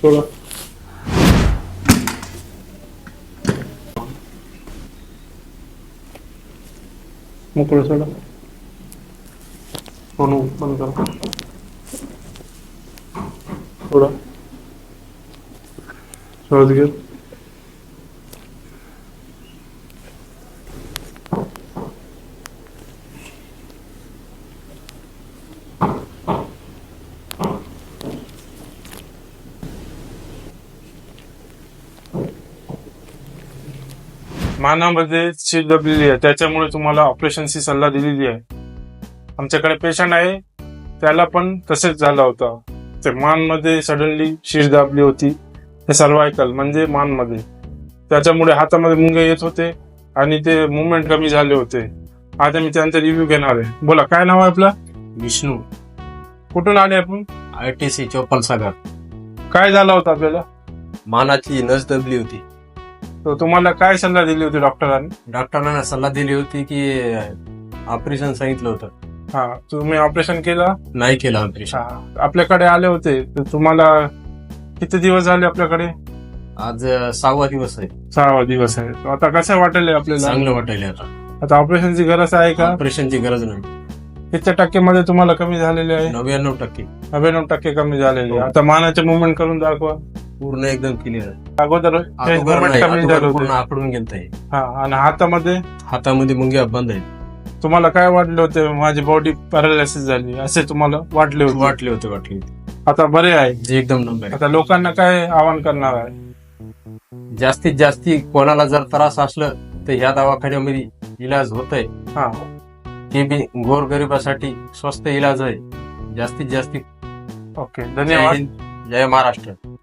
सोडा. मोकळं सोडा. फोन बंद करा. सोडा. सोडत घे. मानामध्ये शीट दबलेली आहे, त्याच्यामुळे तुम्हाला ऑपरेशनची सल्ला दिलेली आहे. आमच्याकडे पेशंट आहे, त्याला पण तसेच झालं होतं. ते मानमध्ये सडनली शीट दाबली होती, हे सर्वायकल म्हणजे मानमध्ये. त्याच्यामुळे हातामध्ये मुंगे येत होते आणि ते मुवमेंट कमी झाले होते. आता मी त्यांचा रिव्ह्यू घेणार आहे. बोला, काय नाव आहे आपलं? विष्णू. कुठून आले आपण? ITC चौपलसागर. काय झालं होतं आपल्याला? मानाची नस दबली होती. तर तुम्हाला काय सल्ला दिली होती डॉक्टरांनी? डॉक्टरांना सल्ला दिली होती की ऑपरेशन सांगितलं होतं. हा, तुम्ही ऑपरेशन केलं? नाही केलं ऑपरेशन. आपल्याकडे आले होते, तर तुम्हाला किती दिवस झाले आपल्याकडे? आज 6वा दिवस आहे. 6वा दिवस आहे. आता कसं वाटेल आपल्याला? चांगलं वाटायला आता. आता ऑपरेशनची गरज आहे का? ऑपरेशनची गरज नाही. किती टक्केमध्ये तुम्हाला कमी झालेले आहे? 99%. 99% कमी झालेले. हो. आता मानाचे मुवमेंट करून दाखवा. पूर्ण एकदम क्लिअर आहे. अगोदर movement कमी झालं पूर्ण होतं. आकडून गेलत आहे. हा, आणि हातामध्ये हातामध्ये मुंग्या बंद आहेत. तुम्हाला काय वाटले होते? माझी बॉडी पॅरालिसिस झाली असे तुम्हाला वाटले होते? वाटले होते. आता बरे आहे. जे एकदम नंबर आहे. आता लोकांना काय आवाहन करणार आहे? जास्तीत जास्ती कोणाला जर त्रास असलं तर ह्या दवाखान्यामध्ये इलाज होत आहे. हा, ते बी गोरगरिबासाठी स्वस्त इलाज आहे. जास्तीत जास्ती. ओके, जय धन्यवाद. हिंद, जय महाराष्ट्र.